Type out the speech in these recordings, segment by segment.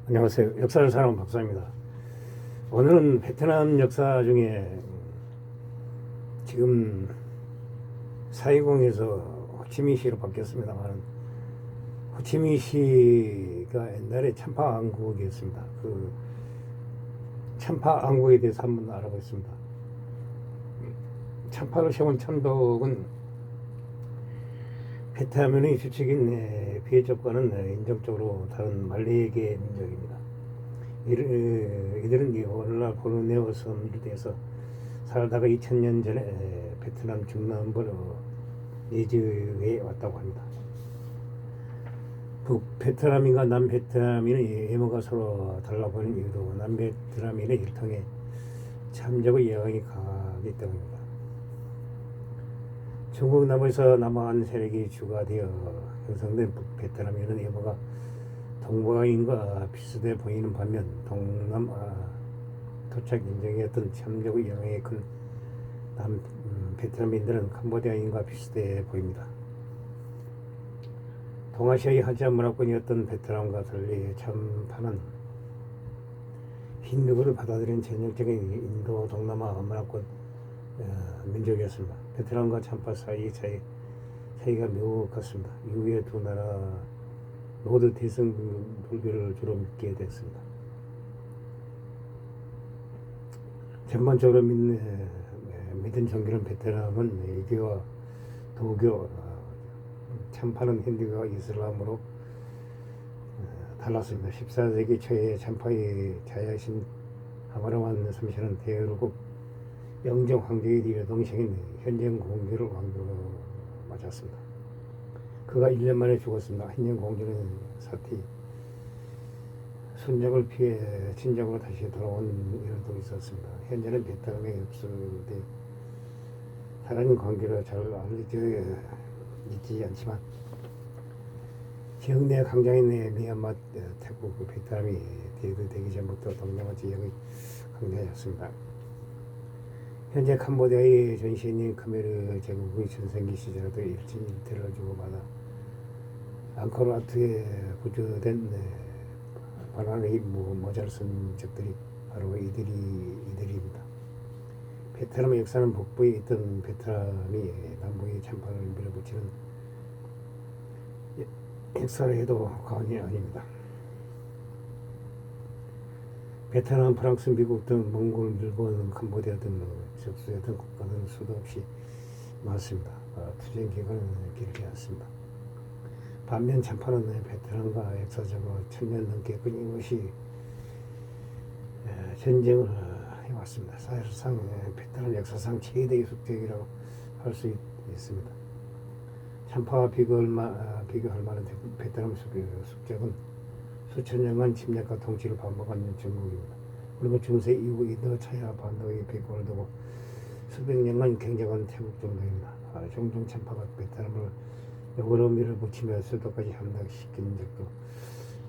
안녕하세요. 역사를 사랑하는 박사입니다. 오늘은 베트남 역사 중에 지금 4.20에서 호치민시로 바뀌었습니다만, 호치민시가 옛날에 참파왕국이었습니다. 그 참파왕국에 대해서 한번 알아보겠습니다. 참파를 세운 참독은 베트남의 주축인 비해족과는 인종적으로 다른 말레이계 민족입니다. 이들은 오늘날 보르네오 섬 일대에서 살다가 2000년 전에 베트남 중남부로 내주해 왔다고 합니다. 북베트남인과 남베트남인의 외모가 서로 달라 보이는 이유도 남베트남인의 혈통에 참적의 영향이 강하기 때문입니다. 중국 남부에서 남한 세력이 주가 되어 형성된 북베트남인은 외모가 동방인과 비슷해 보이는 반면 동남아 토착 인종이었던 참적의 영향이 큰 남베트남인들은 캄보디아인과 비슷해 보입니다. 동아시아의 한자 문화권이었던 베트남과 달리 참파는 힌두교를 받아들인 전형적인 인도 동남아 문화권 민족이었습니다. 베트남과 참파 사이의 차이가 매우 컸습니다. 이후에 두 나라 모두 대승 불교를 주로 믿게 됐습니다. 전반적으로 믿은 종교는 베트남은 이교와 도교, 참파는 힌두교와 이슬람으로 달랐습니다. 14세기 초에 참파의 자야신 하마르만 3세는 대륙국 영정 황제의 여동생인 현정 공주를 왕비로 맞았습니다. 그가 1년 만에 죽었습니다. 현정 공주는 사티 순적을 피해 친정으로 다시 돌아온 일도 있었습니다. 현재는 베트남에 흡수돼 다른 관계로 잘 알려져 있지 않지만 지역 내 강장인 미얀마, 태국, 베트남이 대두되기 전부터 동남아 지역의 강자였습니다. 현재 캄보디아의 전신인 khmer 제국의 전성기 시절에도 일진일퇴를 주고받아 앙코르와트에 구조된 반환의 모자를 쓴 적들이 바로 이들입니다. 베트남의 역사는 북부에 있던 베트남이 남부의 참파를 밀어붙이는 역사를 해도 과언이 아닙니다. 베트남, 프랑스, 미국 등 몽골, 일본, 캄보디아 등 접수했던 국가는 수도 없이 많습니다. 투쟁 기간은 길지 않습니다. 반면 참파는 베트남과 역사적으로 1000년 넘게 끊임없이 전쟁을 해왔습니다. 사실상 베트남 역사상 최대의 숙적이라고 할 수 있습니다. 참파와 비교할 만한 베트남 숙적은 수천 년간 침략과 통치를 반복한 전국입니다. 그리고 중세 이후 인도 차야 반도의 백골을 두고 수백 년간 경쟁한 태국 정도입니다. 종종 참파가 베트남을 역으로 밀어붙이며 수도까지 함락시킨 적도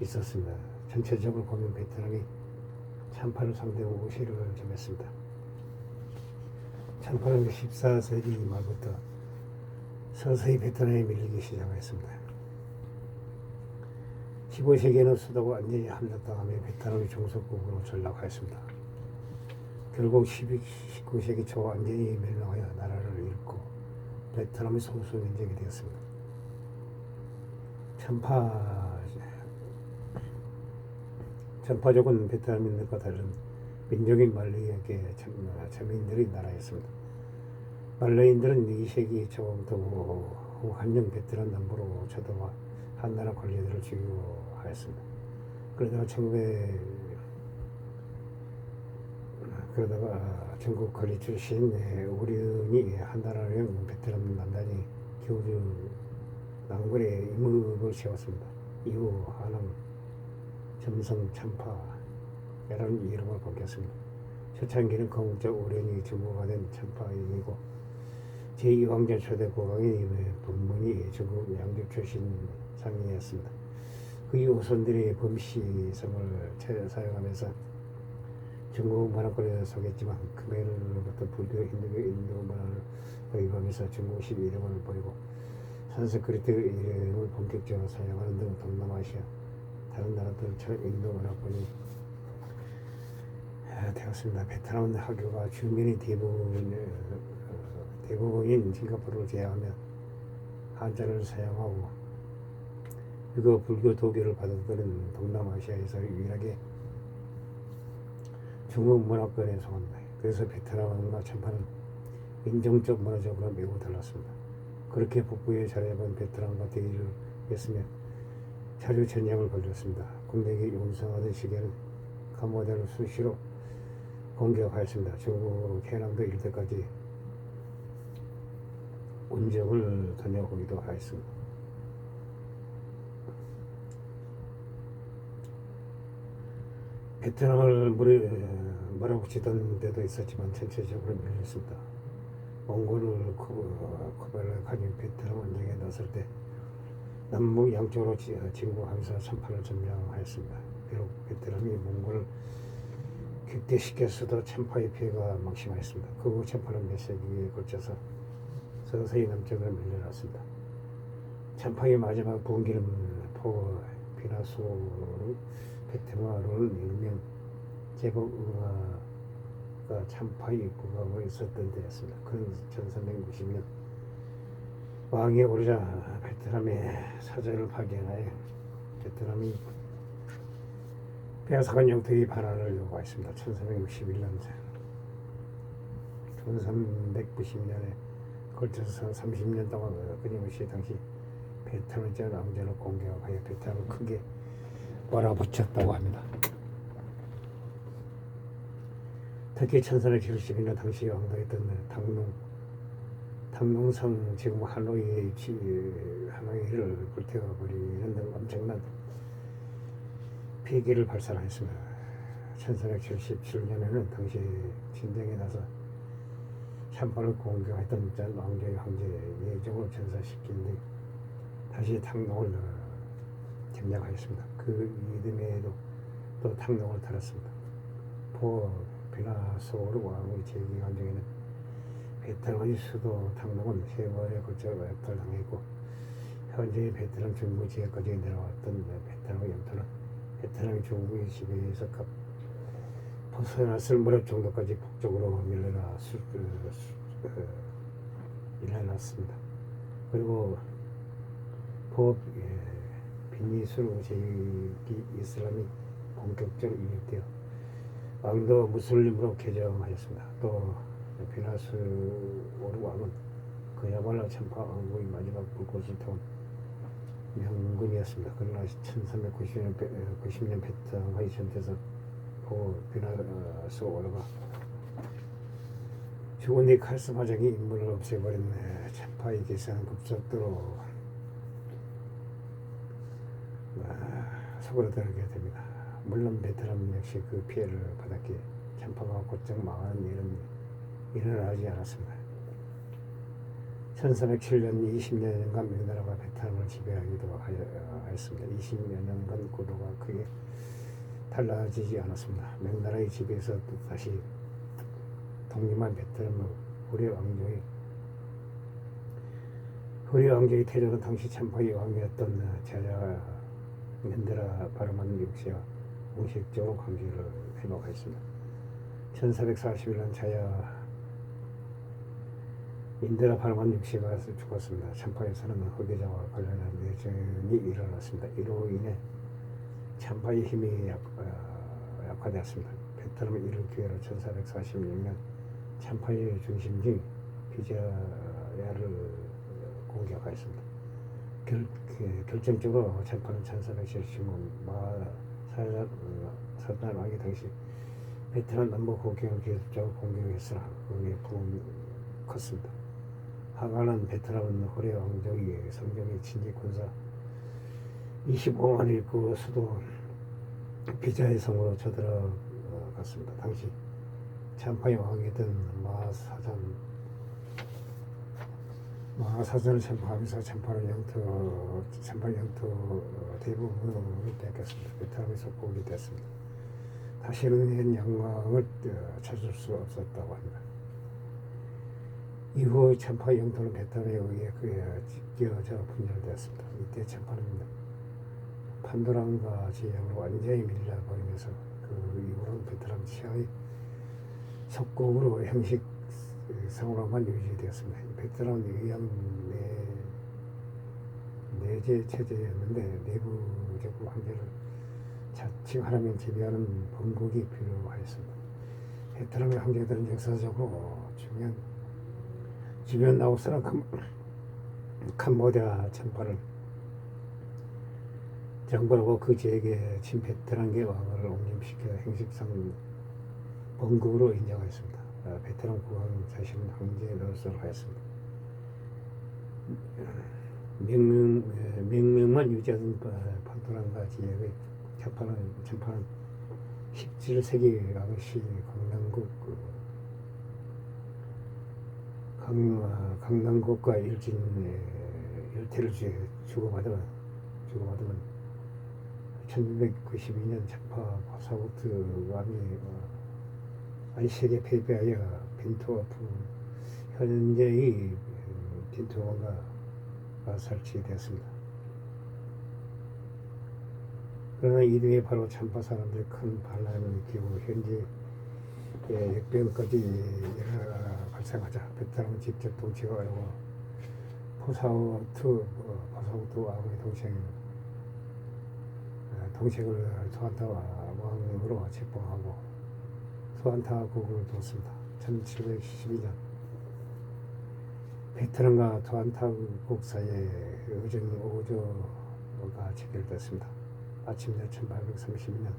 있었습니다. 전체적으로 보면 베트남이 참파를 상대로 우세를 점했습니다. 참파는 14세기 말부터 서서히 베트남에 밀리기 시작했습니다. 15세기에는 수도가 완전히 함락당하며 베트남이 종속국으로 전락하였습니다. 결국 19세기 초 완전히 멸망하여 나라를 잃고 베트남이 소수 민족이 되었습니다. 참파족은 베트남인들과 다른 민족인 말레이에게 자민들의 나라였습니다. 말레이인들은 2세기 초부터 한영 베트남 남부로 쳐들어와 한나라 관리들을 주요하였습니다. 그러다가 전국 관리 출신 우리은이 한나라령 베트남 남단이 교주 낭벌에 임읍을 세웠습니다. 이후 한왕, 점성, 참파라는 이름을 바뀌었습니다. 초창기는 건국적 오련이 주무가 된 참파이고 제2황제 초대 국왕의 본문이 전국 양주 출신 상인이었습니다. 그의 후손들이 범시성을 사용하면서 중국 문화권에 속했지만 khmer로부터 불교, 힌두교, 인도 문화를 도입하면서 중국식 이름을 버리고 산스크리트 이름을 본격적으로 사용하는 등 동남아시아 다른 나라들처럼 인도 문화권이 되었습니다. 베트남 화교가 주민의 대부분인 싱가포르를 제외하면 한자를 사용하고 유교, 불교, 도교를 받아들인 동남아시아에서 유일하게 중국 문화권에 속합니다. 그래서 베트남과 참파는 인종적, 문화적으로 매우 달랐습니다. 그렇게 북부에 자리잡은 베트남과 대의를 했으며 자주 전쟁을 벌였습니다. 군대가 용성하던 시기에는 캄보디아를 수시로 공격하였습니다. 중국 해남도 일대까지 운적을 다녀오기도 하였습니다. 베트남을 몰아붙이던 데도 있었지만 전체적으로 밀렸습니다. 몽골을 코발을 가진 베트남 원정에 나설 때 남북 양쪽으로 진군하면서 참파를 점령하였습니다. 비록 베트남이 몽골을 격퇴시켰어도 참파의 피해가 막심하였습니다. 그 후 참파는 몇 세기에 걸쳐서 서서히 남쪽으로 밀려났습니다. 참파의 마지막 분기는 포 비나소로 베트마로는 일명 제복 응아가 참파의 국왕으로 있었던 때였습니다. 그는 1360년 왕이 오르자 베트남의 사절을 파견하여 베트남이 빼앗아간 영토의 반환을 요구했습니다. 1361년 1390년에 걸쳐서 30년 동안 끊임없이 당시 베트남의 왕조를 공격하여 베트남을 크게 몰아붙였다고 합니다. 특히 1371년 당시 왕도였던 당농성 지금 하노이를 불태워버리는 등 엄청난 피해를 발산했습니다. 1377년에는 당시 진정에 나서 참파를 공격했던 전 왕조의 황제 예종을 전사시킨 뒤 다시 탕농을 점령하였습니다. 그 이듬해에도 또 탕농을 달았습니다. 포 비나소르 왕의 재기 관중에는 베트남의 수도 탕농은 세 번에 걸쳐 약탈당했고 현재 베트남 중부 지역까지 내려왔던 베트남의 영토는 베트남이 중국의 지배에서 벗어났을 무렵 정도까지 북쪽으로 밀려났습니다. 그리고 비니술 제기 이슬람이 본격적으로 유입되어 왕도 무슬림으로 개정하였습니다. 또 비나스오르 왕은 그야말로 참파 왕국의 마지막 불꽃을 태운 명군이었습니다. 그러나 1390년 베트남의 전투에서 비나스오르가 죽은 뒤 칼스 화정이 인물을 없애버린 참파의 계산은 급속도로 서글어들게 됩니다. 물론 베트남 역시 그 피해를 받았기에 참파가 곧장 망하는 일은 일어나지 않았습니다. 1307년 20년간 명나라가 베트남을 지배하기도 하였습니다. 20년간 구도가 크게 달라지지 않았습니다. 명나라의 지배에서 다시 독립한 베트남 후레 왕조의 태조는 당시 참파의 왕이었던 자야 인드라 바르만 6세와 공식적으로 관계를 회복했습니다. 1441년 자야 인드라 바르만 6세가 죽었습니다. 참파에서는 후계자와 관련한 내전이 일어났습니다. 이로 인해 참파의 힘이 약화되었습니다. 베트남은 이를 기회로 1446년 참파의 중심지 비자야를 공격하였습니다. 결정적으로 참파는 1475년 마사잔 왕이 당시 베트남 남북 국경을 계속적으로 공격했으나 그의 부흥이 컸습니다. 하가는 베트남 후레 왕족의 성경의 친지 군사 25만을 이끌고 수도 비자의 성으로 쳐들어갔습니다. 당시 참파의 왕이던 마사잔을 참파하면서 참파 영토 대부분을 뺏겼습니다. 베트남에서 포기됐습니다. 다시는 영광을 찾을 수 없었다고 합니다. 이후 참파 영토는 베트남에 의해 찢겨져 분열되었습니다. 이때 참파는 판도랑과 지역으로 완전히 밀려버리면서 그 이후로는 베트남 치하의 속국으로 형식상으로만 유지되었습니다. 베트남 의양 내재 체제였는데 내부적으로 황제를 자칭하라면 지배하는 본국이 필요하였습니다. 베트남의 황제들은 역사적으로 중요한 주변 라오스랑 캄보디아 정벌을 정벌하고 그 지역에 친베트남계 왕을 옹립시켜 행식상 본국으로 인정하였습니다. 베트남 국왕 자신은 황제 노릇을 하였습니다. 명명만 유지하던 판도랑과 지역의 전파는 17세기 왕시 강남국과 일태를 주고받으면 1692년 전파 파사구트 왕이 안식에 패배하여 빈투어프 현재의 빈투어가 설치되었습니다. 그러나 이듬해 바로 전파 사람들이 큰 반란을 일으키고 현재 역병까지 발생하자 베트남은 직접 통치가 어려워 파사구트 왕의 동책을 투안타 왕으로 책봉하고 투안타국을 뒀습니다. 1772년 베트남과 투안타국 사이에 의정 오조가 체결됐습니다. 마침내 1832년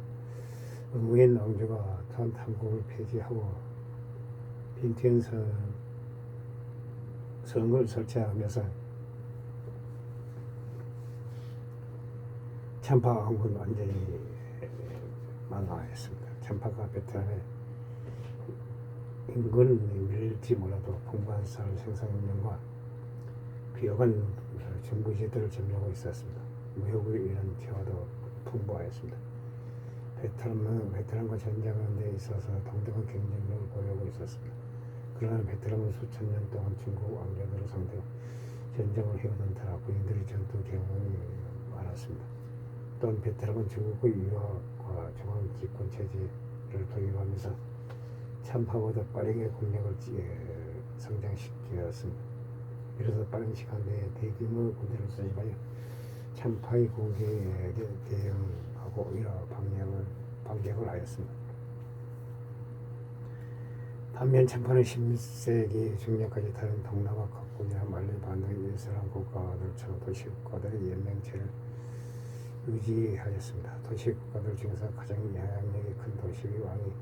응우엔 왕조가 투안타국을 폐지하고 빈티엔 성을 설치하면서 참파 왕국은 완전히 망하였습니다. 참파가 베트남의 인근 밀지 몰라도 풍부한 쌀 생산량과 귀역한 정부지들을 점유하고 있었습니다. 무역으로 인한 재화도 풍부하였습니다. 베트남과 전쟁하는 데 있어서 동등한 경쟁력을 보이고 있었습니다. 그러나 베트남은 수천 년 동안 중국 왕조들을 상대로 전쟁을 해오던 터라 군인들이 전투 경험이 많았습니다. 또한 베트남은 중국의 유학과 중앙 집권 체제를 도입하면서 참파보다 빠르게 국력을 성장시켰습니다. 이로써 빠른 시간 내에 대규모 군대를 수집하여 참파의 공격에 대응하고 여러 반격을 하였습니다. 반면 참파는 16세기 중년까지 다른 동남아 각국이나 말레 반도의 이슬람 국가들처럼 도시 국가들의 연맹체를 유지하였습니다. 도시 국가들 중에서 가장 영향력이 큰 도시의 왕이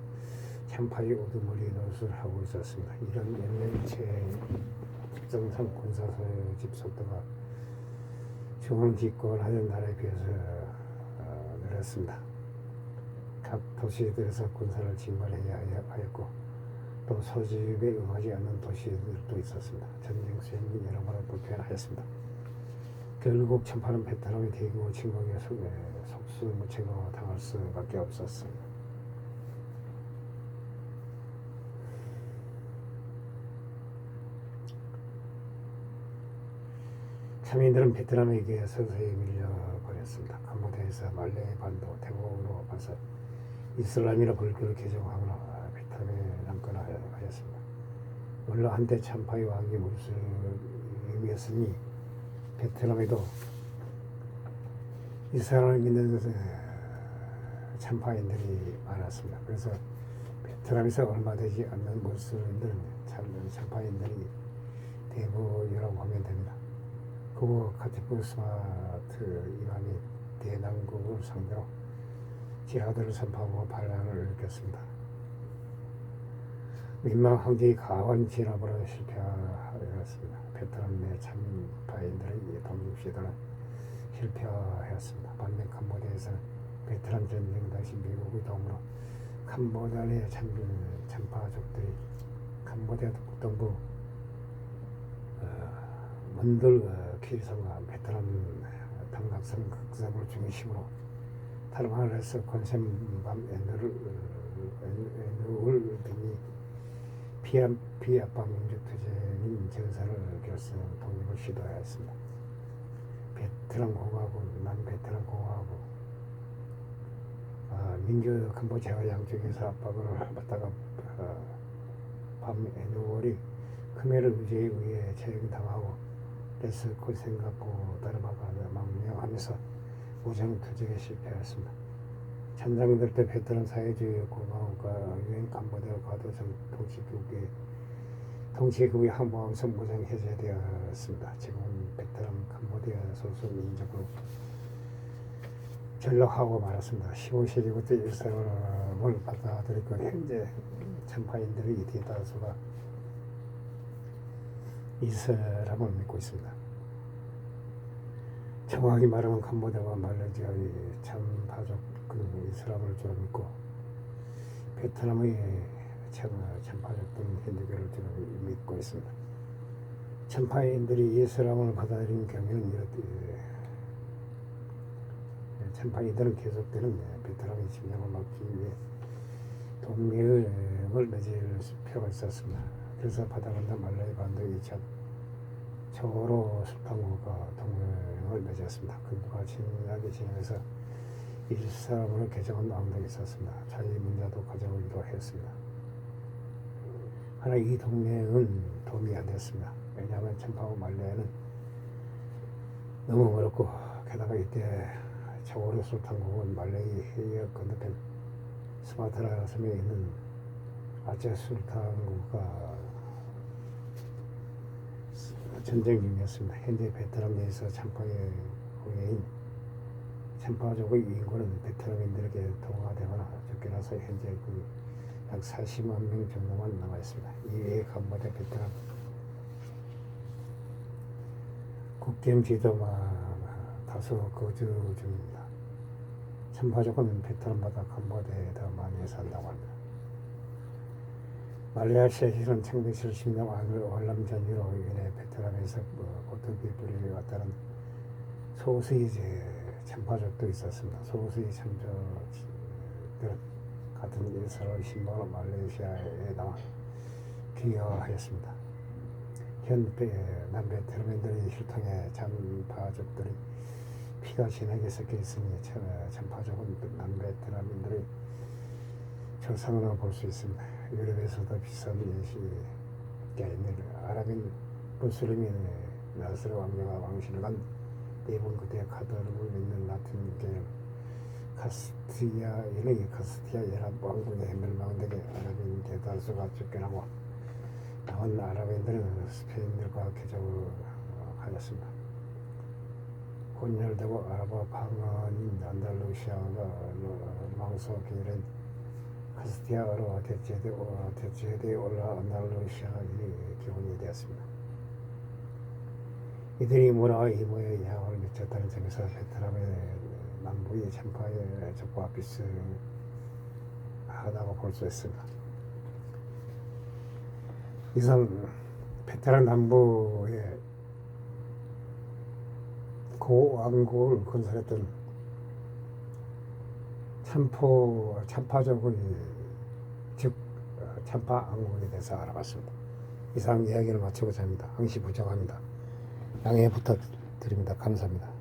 참파의 우두머리 노릇을 하고 있었습니다. 이런 연맹체의 특성상 군사 소집 속도가 중앙 집권하는 나라에 비해서 느렸습니다. 각 도시들에서 군사를 징발해야 하였고 또 소집에 응하지 않는 도시들도 있었습니다. 전쟁 수행이 여러모로 불편하였습니다. 결국 참파는 베트남의 대규모 침공에 속수무책으로 당할 수밖에 없었습니다. 참인들은 베트남에게 서서히 밀려버렸습니다. 캄보디아에서 말레 반도 태국으로 가서 이슬람이라 불교를 개종하거나 베트남에 남거나 하였습니다. 물론 한때 참파의 왕이 무슬림이었으니 베트남에도 이슬람을 믿는 참파인들이 많았습니다. 그래서 베트남에서 얼마 되지 않는 무슬림들은 참파인들이 대부이라고 하면 됩니다. 그후 카티푸스마트 이란이 대남국을 상대로 지하들을 선포하고 반란을 일으켰습니다. 민망 황제의 가원 진압으로 실패하였습니다. 베트남 내 참파인들의 독립시도는 실패하였습니다. 반면 캄보디아에서는 베트남 전쟁 당시 미국의 도움으로 캄보디아 내 참파족들이 캄보디아 동부 먼들 키르성과 베트남 당각성 극성을 중심으로 탈환을 해서 권센밤 에누울 등이 비압박 민족투쟁인 전선을 결성 독립을 시도하였습니다. 베트남 공화국, 남베트남 공화국, 민주 캄보디아와 양쪽에서 압박을 받다가 밤 애누월이 khmer 의제에 의해 처형당하고 레스코 싱가포르 다르마가 망명하면서 무장 투쟁에 실패하였습니다. 전장들 때 베트남 사회주의 공화국과 유엔 캄보디아 과도 동치국이 항복하면서 무장 해제되었습니다. 지금은 베트남 캄보디아 소수 민족으로 전락하고 말았습니다. 15세기부터 일상을 받아들이고 현재 참파인들의 대다수가 이슬람을 믿고 있습니다. 정확히 말하면 캄보디아와 말레이시아의 참파족은 이슬람을 주로 믿고 베트남의 참파족들은 힌두교를 주로 믿고 있습니다. 참파인들이 이슬람을 받아들인 경우는 이렇듯 참파인들은 계속되는 베트남의 침략을 막기 위해 동맹을 맺을 필요가 있었습니다. 그래서 바다건너 말라이 반도 2차 초로 술탄국과 동맹을 맺었습니다. 그들과 친하게 지내면서 일사람으로 개정한 왕국이 있었습니다. 자유 문자도 가져오기도 했습니다. 하나 이 동맹은 도움이 안 됐습니다. 왜냐하면 참파와 말레이는 너무 멀었고 게다가 이때 초로 술탄국은 말레이 해역 건너편 스마트라 섬에 있는 아체 술탄국과 전쟁 중이었습니다. 현재 베트남 내에서 참파의 후예인 참파족의 인구는 베트남인들에게 동화되거나 쫓겨나서 현재 약 40만 명 정도만 남아 있습니다. 이외에 캄보디아, 베트남 국경지도만 다수 거주 중입니다. 참파족은 베트남보다 캄보디아에 더 많이 산다고 합니다. 말레이시아에서는 1970년 월남 전후로 인해 베트남에서 고토비불이 왔다는 소수의 참파족도 있었습니다. 소수의 참파족들은 같은 일사로의 신분으로 말레이시아에 남아 귀화하였습니다. 현 남베트남인들의 혈통에 참파족들이 피가 진하게 섞여 있으니 참파족은 남베트남인들의 조상으로 볼 수 있습니다. 유럽에서도 비슷한 예시가 있는 아랍인 무슬림이 나스르 왕녀가 왕실을 간 네번 그대의 카드를 믿는 라틴 계열 카스티아인의 카스티아 연합 왕국의 멸망되게 아랍인 대다수가 쫓겨나고 남은 아랍인들은 스페인들과 개종을 하였습니다. 혼혈되고 아랍어 방언인 안달루시아가 망소 계열인 카스티아로 대체되어 올라 안달루시아의 기원이 되었습니다. 이들이 문화와 이모에 영향을 미쳤다는 점에서 베트남의 남부의 참파의 적과 비슷하다고 볼 수 있습니다. 이상 베트남 남부에 고왕국을 건설했던 참파족의 즉 참파 왕국에 대해서 알아봤습니다. 이상 이야기를 마치고자 합니다. 항시 부정합니다. 양해 부탁드립니다. 감사합니다.